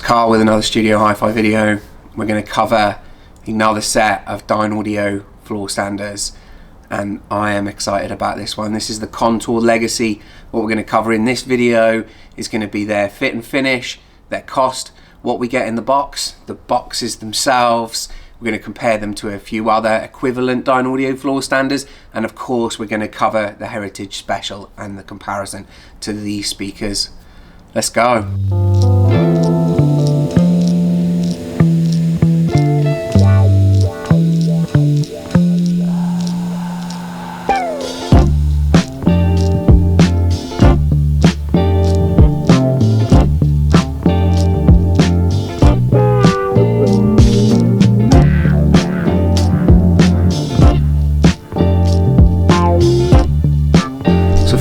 Carl with another Studio Hi-Fi video. We're going to cover another set of Dynaudio floor standers, and I am excited about this one. This is the Contour Legacy. What we're going to cover in this video is going to be their fit and finish, their cost, what we get in the box, the boxes themselves. We're going to compare them to a few other equivalent Dynaudio floor standers, and of course we're going to cover the Heritage Special and the comparison to these speakers. Let's go.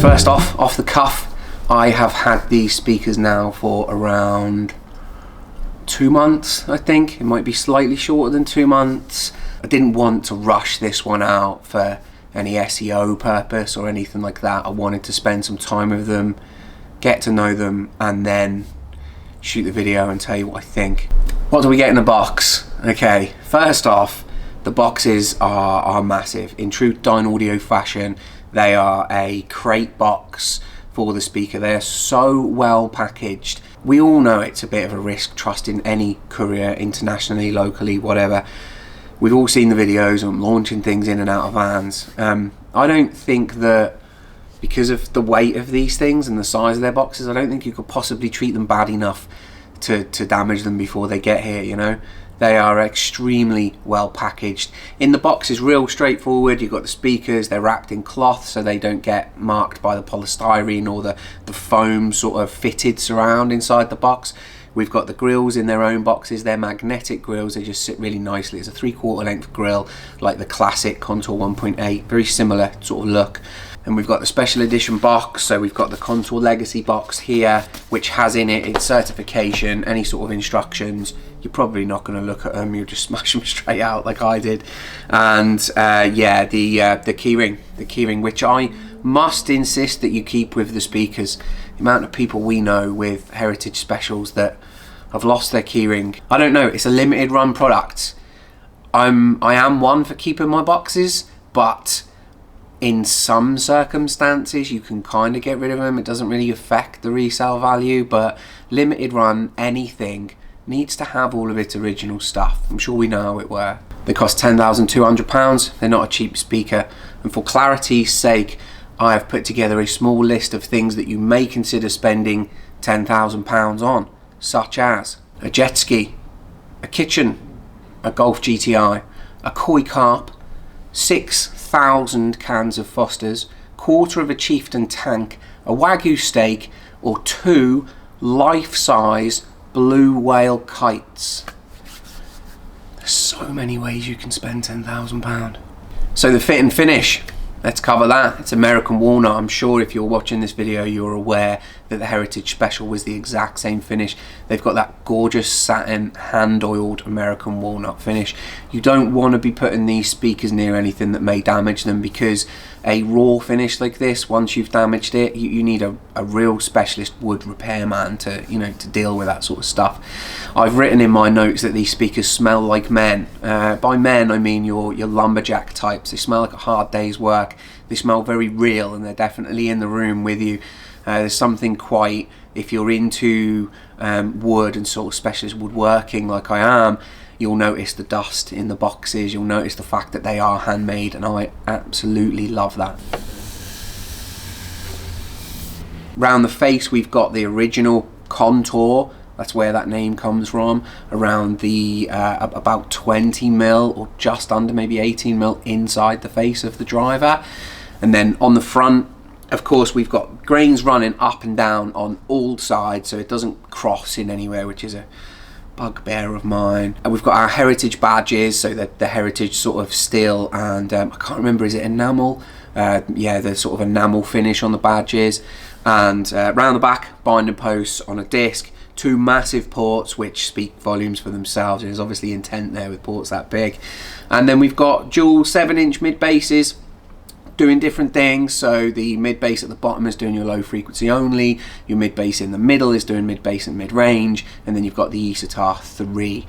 First off the cuff, I have had these speakers now for around 2 months, I think. It might be slightly shorter than 2 months. I didn't want to rush this one out for any SEO purpose or anything like that. I wanted to spend some time with them, get to know them, and then shoot the video and tell you what I think. What do we get in the box? Okay, first off, the boxes are massive. In true Dynaudio fashion, they are a crate box for the speaker. They are so well packaged. We all know it's a bit of a risk trusting any courier, internationally, locally, whatever. We've all seen the videos of them launching things in and out of vans. I don't think that because of the weight of these things and the size of their boxes, I don't think you could possibly treat them bad enough to damage them before they get here, you know? They are extremely well packaged. In the box is real straightforward. You've got the speakers, they're wrapped in cloth so they don't get marked by the polystyrene or the foam sort of fitted surround inside the box. We've got the grills in their own boxes. They're magnetic grills. They just sit really nicely. It's a 3/4 length grill like the classic Contour 1.8. Very similar sort of look. And we've got the special edition box. So we've got the Contour Legacy box here, which has in it its certification, any sort of instructions. You're probably not going to look at them. You'll just smash them straight out like I did. And yeah, the keyring, which I must insist that you keep with the speakers. The amount of people we know with Heritage Specials that have lost their keyring. I don't know. It's a limited run product. I am one for keeping my boxes, but in some circumstances you can kind of get rid of them. It doesn't really affect the resale value, but limited run anything needs to have all of its original stuff. I'm sure we know how it works. They cost £10,200. They're not a cheap speaker, and for clarity's sake I have put together a small list of things that you may consider spending £10,000 on, such as a jet ski, a kitchen, a Golf GTI, a koi carp, 6,000 cans of Foster's, quarter of a Chieftain tank, a Wagyu steak, or 2 life-size blue whale kites. There's so many ways you can spend £10,000. So the fit and finish, let's cover that. It's American walnut. I'm sure if you're watching this video you're aware that the Heritage Special was the exact same finish. They've got that gorgeous satin hand-oiled American walnut finish. You don't want to be putting these speakers near anything that may damage them, because a raw finish like this, once you've damaged it, you need a real specialist wood repairman to, you know, to deal with that sort of stuff. I've written in my notes that these speakers smell like men. By men I mean your lumberjack types. They smell like a hard day's work. They smell very real, and they're definitely in the room with you. There's something quite, if you're into wood and sort of specialist woodworking like I am, you'll notice the dust in the boxes, you'll notice the fact that they are handmade, and I absolutely love that. Round the face we've got the original Contour, that's where that name comes from, around the about 20mm or just under, maybe 18mm inside the face of the driver. And then on the front, of course, we've got grains running up and down on all sides, so it doesn't cross in anywhere, which is a bugbear of mine. And we've got our Heritage badges, so the Heritage sort of steel and I can't remember, is it enamel? Yeah, the sort of enamel finish on the badges. And round the back, binding posts on a disc, 2 massive ports which speak volumes for themselves. There's obviously intent there with ports that big. And then we've got dual 7-inch mid basses, doing different things. So the mid bass at the bottom is doing your low frequency only, your mid bass in the middle is doing mid bass and mid range, and then you've got the Esotar 3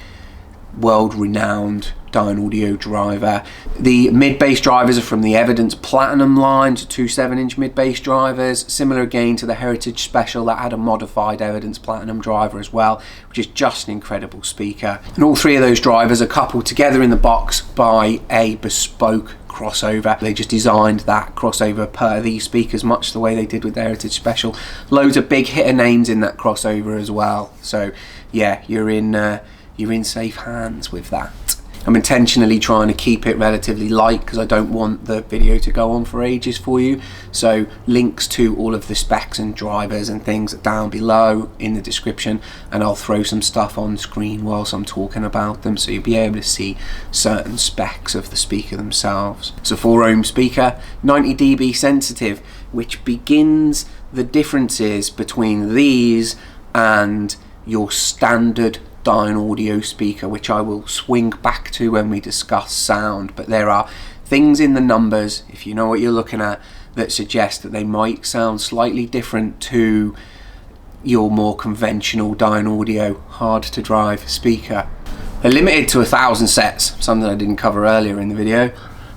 world-renowned Dynaudio driver. The mid-bass drivers are from the Evidence Platinum line, so 2 7-inch mid-bass drivers, similar again to the Heritage Special that had a modified Evidence Platinum driver as well, which is just an incredible speaker. And all 3 of those drivers are coupled together in the box by a bespoke crossover. They just designed that crossover per these speakers, much the way they did with the Heritage Special. Loads of big hitter names in that crossover as well. So yeah, you're in safe hands with that. I'm intentionally trying to keep it relatively light because I don't want the video to go on for ages for you. So links to all of the specs and drivers and things are down below in the description, and I'll throw some stuff on screen whilst I'm talking about them, so you'll be able to see certain specs of the speaker themselves. It's a 4 ohm speaker, 90 dB sensitive, which begins the differences between these and your standard Dynaudio speaker, which I will swing back to when we discuss sound. But there are things in the numbers, if you know what you're looking at, that suggest that they might sound slightly different to your more conventional Dynaudio hard to drive speaker. They're limited to 1,000 sets, something I didn't cover earlier in the video.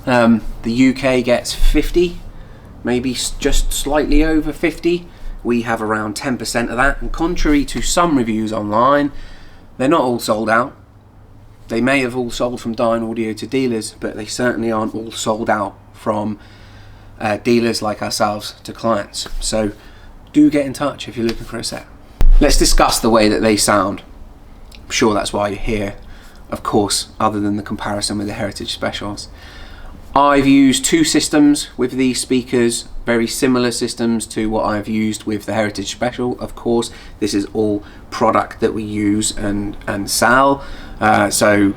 The UK gets 50, maybe just slightly over 50. We have around 10% of that, and contrary to some reviews online, they're not all sold out. They may have all sold from Dynaudio to dealers, but they certainly aren't all sold out from dealers like ourselves to clients. So do get in touch if you're looking for a set. Let's discuss the way that they sound. I'm sure that's why you're here, of course, other than the comparison with the Heritage Specials. I've used 2 systems with these speakers, very similar systems to what I've used with the Heritage Special. Of course, this is all product that we use and sell. So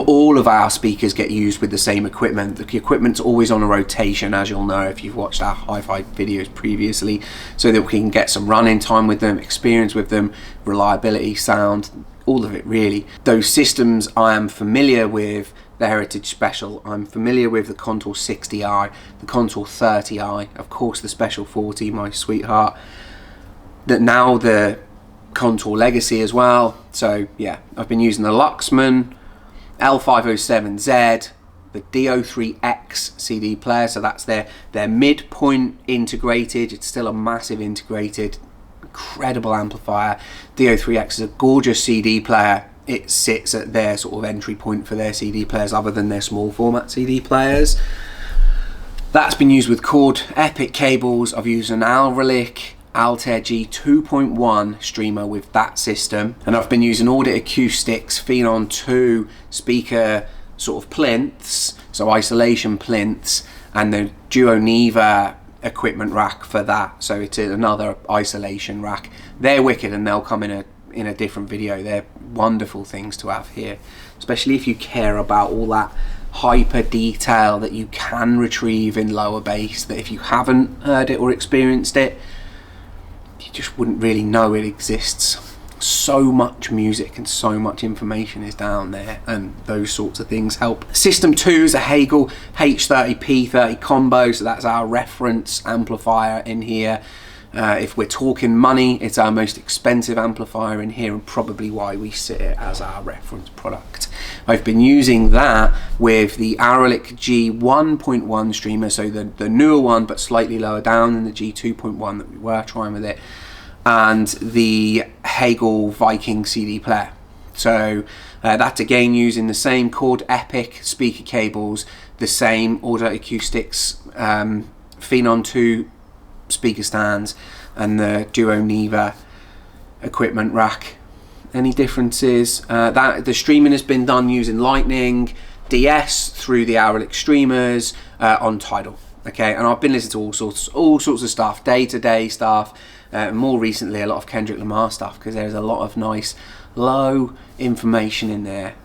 all of our speakers get used with the same equipment. The equipment's always on a rotation, as you'll know if you've watched our hi-fi videos previously, so that we can get some running time with them, experience with them, reliability, sound, all of it really. Those systems I am familiar with. The Heritage Special, I'm familiar with the Contour 60i, the Contour 30i, of course the Special 40, my sweetheart. Now the Contour Legacy as well. So yeah, I've been using the Luxman, L507Z, the DO3X CD player, so that's their midpoint integrated. It's still a massive integrated, incredible amplifier. DO3X is a gorgeous CD player. It sits at their sort of entry point for their CD players, other than their small format CD players. That's been used with Chord Epic cables. I've used an Alrelic Altair G 2.1 streamer with that system, and I've been using Audit Acoustics Phenon 2 speaker sort of plinths, so isolation plinths, and the Duo Neva equipment rack for that. So it's another isolation rack. They're wicked, and they'll come in a different video. They're wonderful things to have here, especially if you care about all that hyper detail that you can retrieve in lower bass, that if you haven't heard it or experienced it, you just wouldn't really know it exists. So much music and so much information is down there, and those sorts of things help. System 2 is a Hagel H30P30 combo, so that's our reference amplifier in here. If we're talking money, it's our most expensive amplifier in here, and probably why we sit it as our reference product. I've been using that with the Alrelic G 1.1 streamer, so the newer one but slightly lower down than the G 2.1 that we were trying with it, and the Hagel Viking CD player. So that's again using the same Chord Epic speaker cables, the same Audio Acoustics Phenon 2 speaker stands, and the Duo Neva equipment rack. Any differences? That the streaming has been done using Lightning DS through the Alrelic streamers on Tidal. Okay, and I've been listening to all sorts of stuff, day-to-day stuff. More recently, a lot of Kendrick Lamar stuff, because there's a lot of nice low information in there,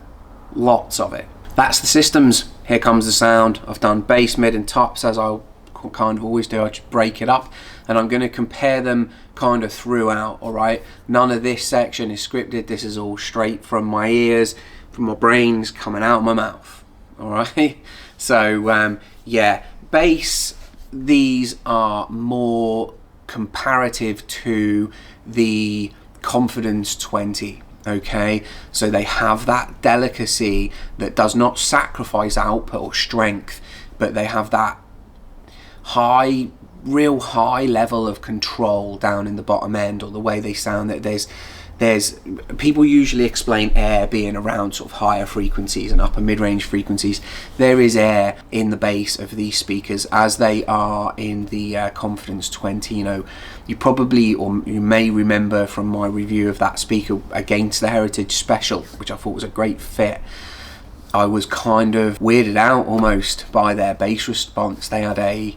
lots of it. That's the systems. Here comes the sound. I've done bass, mid, and tops, as I'll kind of always do. I just break it up, and I'm going to compare them kind of throughout. All right, none of this section is scripted. This is all straight from my ears, from my brains, coming out my mouth. All right. So yeah, bass, these are more comparative to the Confidence 20. Okay, so they have that delicacy that does not sacrifice output or strength, but they have that real high level of control down in the bottom end, or the way they sound. That there's people usually explain air being around sort of higher frequencies and upper mid-range frequencies. There is air in the bass of these speakers as they are in the Confidence 20. You know, you probably, or you may remember from my review of that speaker against the Heritage Special, which I thought was a great fit, I was kind of weirded out almost by their bass response. They had a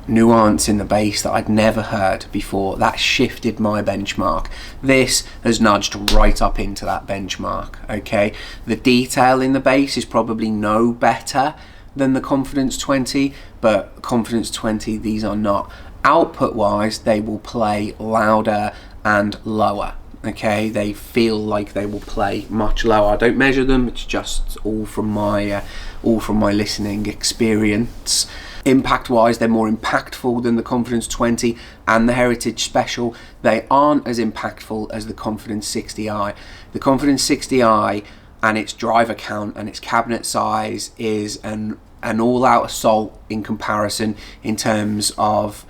nuance in the bass that I'd never heard before. That shifted my benchmark. This has nudged right up into that benchmark. Okay, the detail in the bass is probably no better than the Confidence 20, but Confidence 20, these are not. Output wise, they will play louder and lower. Okay, they feel like they will play much lower. I don't measure them, it's just all from my listening experience. Impact wise, they're more impactful than the Confidence 20 and the Heritage Special. They aren't as impactful as the Confidence 60i. The Confidence 60i and its driver count and its cabinet size is an all-out assault in comparison in terms of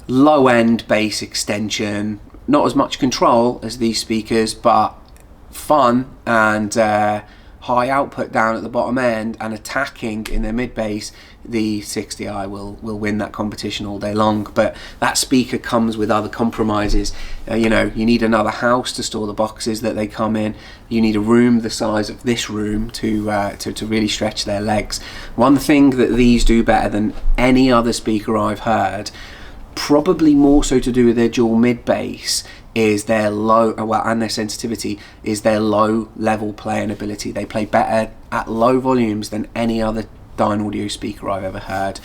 low-end bass extension. Not as much control as these speakers, but fun and high output down at the bottom end and attacking in their mid bass. The 60i will win that competition all day long. But that speaker comes with other compromises. You know, you need another house to store the boxes that they come in. You need a room the size of this room to really stretch their legs. One thing that these do better than any other speaker I've heard, probably more so to do with their dual mid bass, is their and their sensitivity, is their low level playing ability. They play better at low volumes than any other Dynaudio speaker I've ever heard,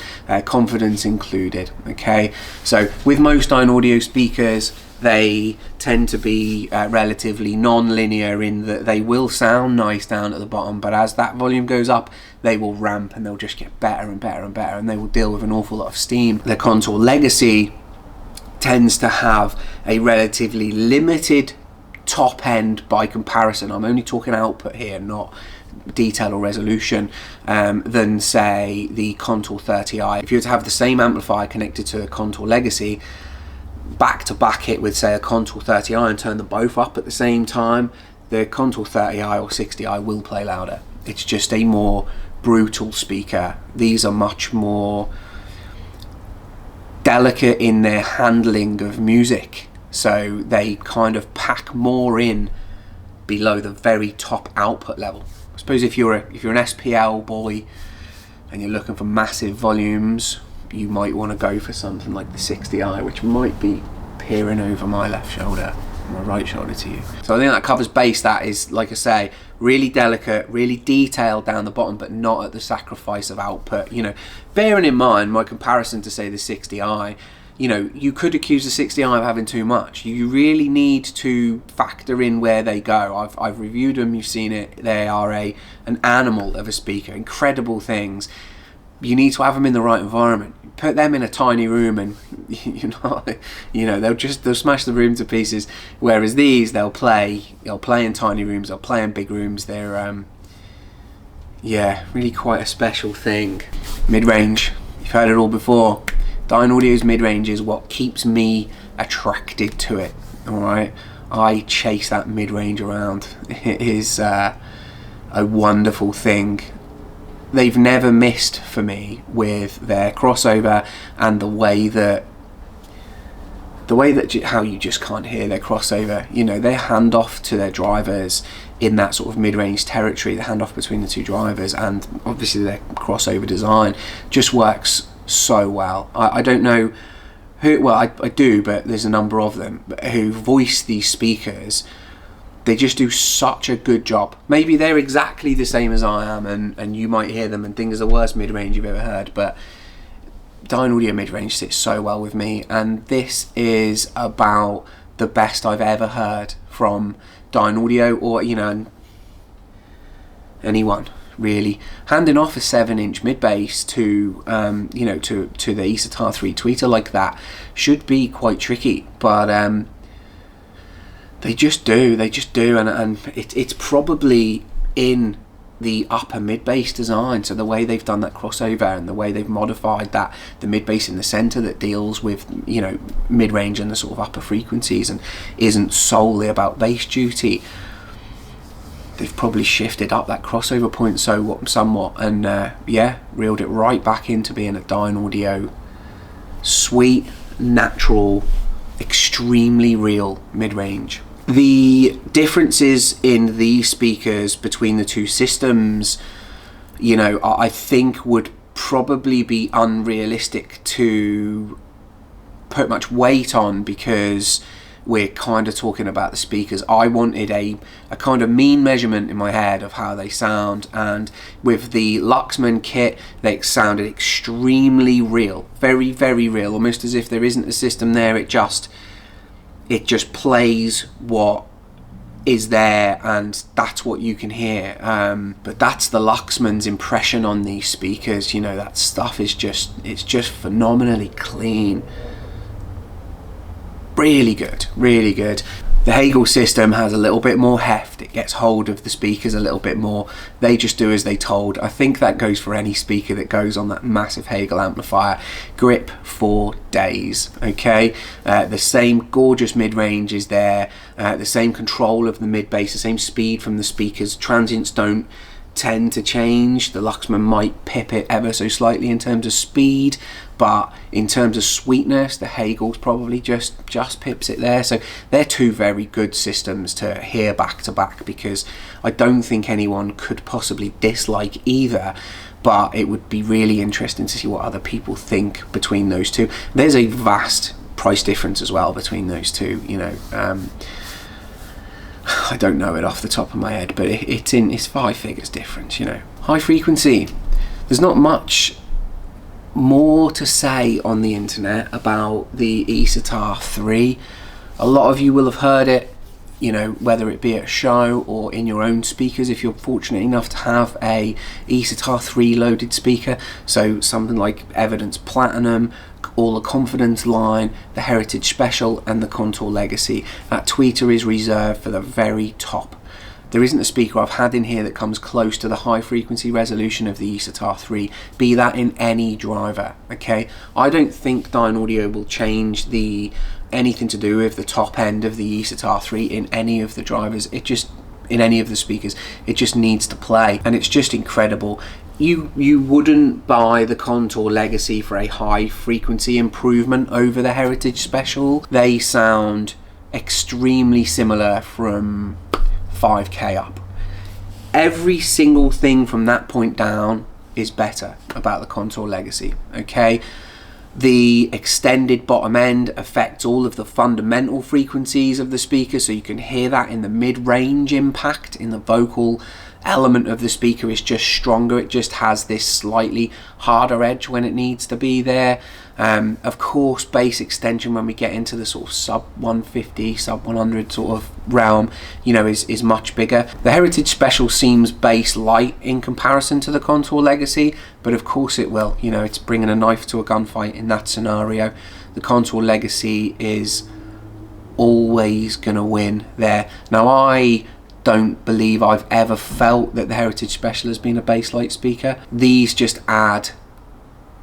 Confidence included. Okay, so with most Dynaudio speakers, they tend to be relatively non-linear in that they will sound nice down at the bottom, but as that volume goes up, they will ramp and they'll just get better and better and better, and they will deal with an awful lot of steam. The Contour Legacy tends to have a relatively limited top end by comparison. I'm only talking output here, not detail or resolution, than say the Contour 30i. If you were to have the same amplifier connected to a Contour Legacy, back to back it with say a Contour 30i and turn them both up at the same time, the Contour 30i or 60i will play louder. It's just a more brutal speaker. These are much more delicate in their handling of music, so they kind of pack more in below the very top output level. I suppose if you're an SPL boy and you're looking for massive volumes, you might want to go for something like the 60i, which might be peering over my left shoulder, my right shoulder to you. So I think that covers bass. That is, like I say, really delicate, really detailed down the bottom, but not at the sacrifice of output. You know, bearing in mind my comparison to say the 60i, you know, you could accuse the 60i of having too much. You really need to factor in where they go. I've reviewed them, you've seen it. They are an animal of a speaker, incredible things. You need to have them in the right environment. Put them in a tiny room and they'll smash the room to pieces. Whereas these, they'll play in tiny rooms, they'll play in big rooms. They're really quite a special thing. Mid-range, you've heard it all before. Dynaudio's mid-range is what keeps me attracted to it. Alright, I chase that mid-range around. It is a wonderful thing. They've never missed for me with their crossover and the way that how you just can't hear their crossover. You know, their handoff to their drivers in that sort of mid-range territory, the handoff between the two drivers, and obviously their crossover design just works so well. I don't know who, well I do, but there's a number of them who voice these speakers. They just do such a good job. Maybe they're exactly the same as I am, and you might hear them and think it's the worst mid-range you've ever heard, but Dynaudio mid-range sits so well with me, and this is about the best I've ever heard from Dynaudio, or anyone really. Handing off a 7-inch mid bass to you know, to the Isatar 3 tweeter like that should be quite tricky, but they just do, and it's probably in the upper mid bass design. So the way they've done that crossover and the way they've modified that, the mid bass in the center that deals with, you know, mid range and the sort of upper frequencies and isn't solely about bass duty, they've probably shifted up that crossover point somewhat, and yeah, reeled it right back into being a Dynaudio sweet, natural, extremely real mid-range. The differences in these speakers between the two systems, you know, I think would probably be unrealistic to put much weight on, because we're kind of talking about the speakers. I wanted a kind of mean measurement in my head of how they sound, and with the Luxman kit they sounded extremely real, very, very real, almost as if there isn't a system there. It just plays what is there, and that's what you can hear. But that's the Luxman's impression on these speakers. You know, that stuff is it's just phenomenally clean. Really good, really good. The Hagel system has a little bit more heft. It gets hold of the speakers a little bit more. They just do as they told. I think that goes for any speaker that goes on that massive Hagel amplifier. Grip for days, okay? The same gorgeous mid-range is there. The same control of the mid-bass, the same speed from the speakers. Transients don't tend to change. The Luxman might pip it ever so slightly in terms of speed, but in terms of sweetness, the Hagel's probably just pips it there. So they're two very good systems to hear back to back, because I don't think anyone could possibly dislike either, but it would be really interesting to see what other people think between those two. There's a vast price difference as well between those two, you know. I don't know it off the top of my head, but it's 5 figures difference, you know. High frequency. There's not much more to say on the internet about the Isatar 3. A lot of you will have heard it, you know, whether it be at a show or in your own speakers, if you're fortunate enough to have a Isatar 3 loaded speaker. So something like Evidence Platinum, all the Confidence line, the Heritage Special and the Contour Legacy. That tweeter is reserved for the very top. There isn't a speaker I've had in here that comes close to the high frequency resolution of the Isatar 3, be that in any driver, okay? I don't think Dynaudio will change anything to do with the top end of the Isatar 3 in any of the drivers. In any of the speakers, it just needs to play, and it's just incredible. You wouldn't buy the Contour Legacy for a high frequency improvement over the Heritage Special. They sound extremely similar from 5k up. Every single thing from that point down is better about the Contour Legacy, okay? The extended bottom end affects all of the fundamental frequencies of the speaker, so you can hear that in the mid-range impact. In the vocal element of the speaker is just stronger. It just has this slightly harder edge when it needs to be there. Of course, bass extension, when we get into the sort of sub 150, sub 100 sort of realm, you know, is much bigger. The Heritage Special seems bass light in comparison to the Contour Legacy, but of course it will. You know, it's bringing a knife to a gunfight in that scenario. The Contour Legacy is always gonna win there. Now, I don't believe I've ever felt that the Heritage Special has been a bass light speaker. These just add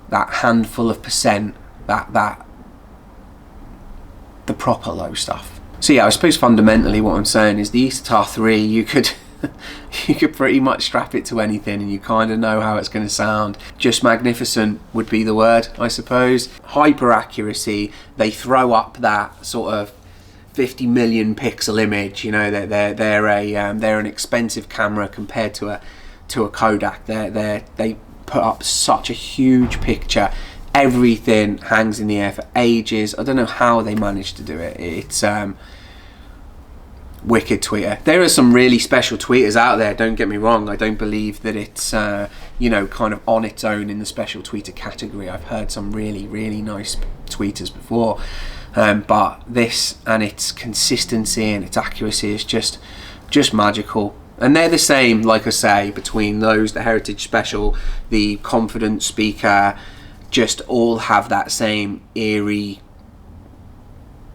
that handful of percent, the proper low stuff. So yeah, I suppose fundamentally what I'm saying is the Isatar 3, you could pretty much strap it to anything and you kind of know how it's going to sound. Just magnificent would be the word, I suppose. Hyper accuracy. They throw up that sort of 50 million pixel image. You know, they're an expensive camera compared to a Kodak. They put up such a huge picture. Everything hangs in the air for ages. I don't know how they managed to do it. It's wicked tweeter. There are some really special tweeters out there, don't get me wrong. I don't believe that it's you know, kind of on its own in the special tweeter category. I've heard some really, really nice tweeters before, but this and its consistency and its accuracy is just magical. And they're the same, like I say, between those, the Heritage Special, the Confidence speaker, just all have that same eerie,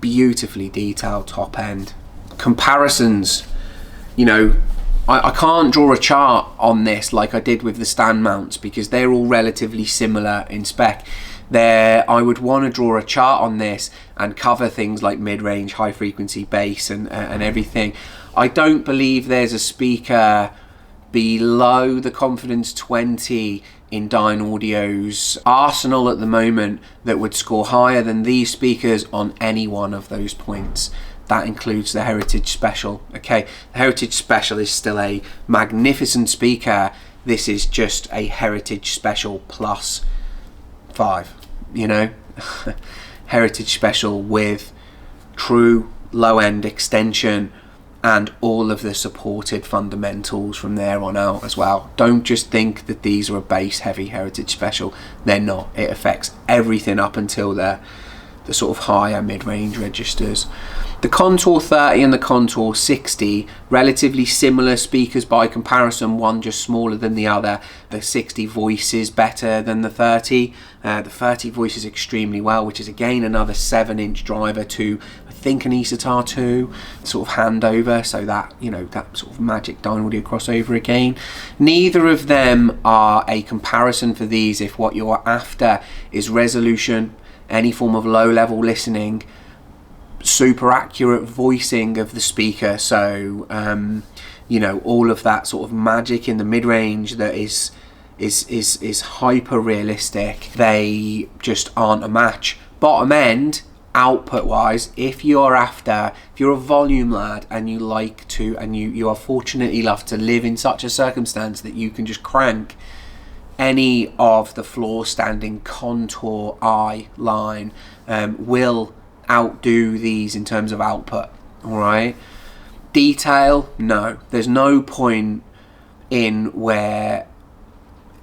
beautifully detailed top end. Comparisons, you know, I can't draw a chart on this like I did with the stand mounts, because they're all relatively similar in spec. I would want to draw a chart on this and cover things like mid-range, high frequency bass and everything. I don't believe there's a speaker below the Confidence 20 in Dynaudio's arsenal at the moment that would score higher than these speakers on any one of those points. That includes the Heritage Special. Okay, the Heritage Special is still a magnificent speaker. This is just a Heritage Special plus 5, you know. Heritage Special with true low-end extension and all of the supported fundamentals from there on out as well. Don't just think that these are a bass heavy Heritage Special. They're not. It affects everything up until the sort of higher mid-range registers. The Contour 30 and the Contour 60, relatively similar speakers by comparison, one just smaller than the other. The 60 voices better than the 30. The 30 voices extremely well, which is again another 7-inch driver to, I think, an Isatar 2 sort of handover, so that, you know, that sort of magic Dynaudio crossover again. Neither of them are a comparison for these if what you're after is resolution, any form of low-level listening, super accurate voicing of the speaker, so you know, all of that sort of magic in the mid-range that is hyper realistic. They just aren't a match. Bottom end, output wise, if you're a volume lad and you like to, and you are fortunate enough to live in such a circumstance that you can just crank any of the floor standing Contour I line, will outdo these in terms of output. All right, detail, no, there's no point in where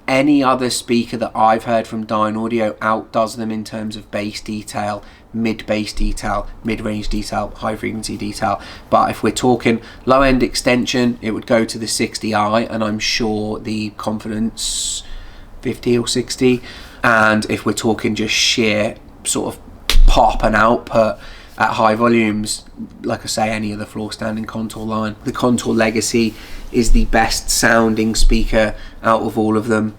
any other speaker that I've heard from Dynaudio outdoes them in terms of bass detail, mid-bass detail, mid-range detail, high frequency detail. But if we're talking low-end extension, it would go to the 60i, and I'm sure the Confidence 50 or 60. And if we're talking just sheer sort of pop and output at high volumes, like I say, any of the floor standing Contour line. The Contour Legacy is the best sounding speaker out of all of them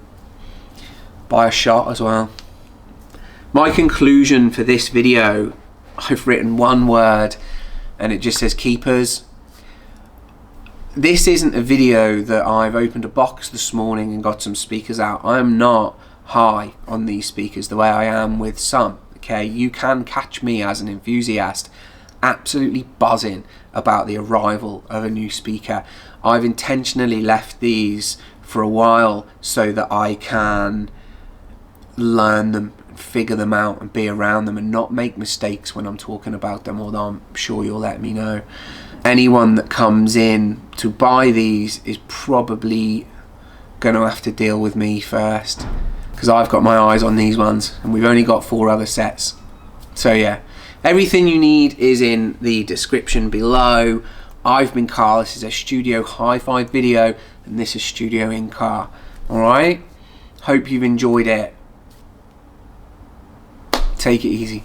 by a shot as well. My conclusion for this video, I've written one word and it just says keepers. This isn't a video that I've opened a box this morning and got some speakers out. I am not high on these speakers the way I am with some. Okay, you can catch me as an enthusiast absolutely buzzing about the arrival of a new speaker. I've intentionally left these for a while so that I can learn them, figure them out and be around them and not make mistakes when I'm talking about them, although I'm sure you'll let me know. Anyone that comes in to buy these is probably going to have to deal with me first, because I've got my eyes on these ones and we've only got 4 other sets. So yeah, everything you need is in the description below. I've been Carl, this is a studio hi-fi video and this is Studio in Car. Alright, hope you've enjoyed it. Take it easy.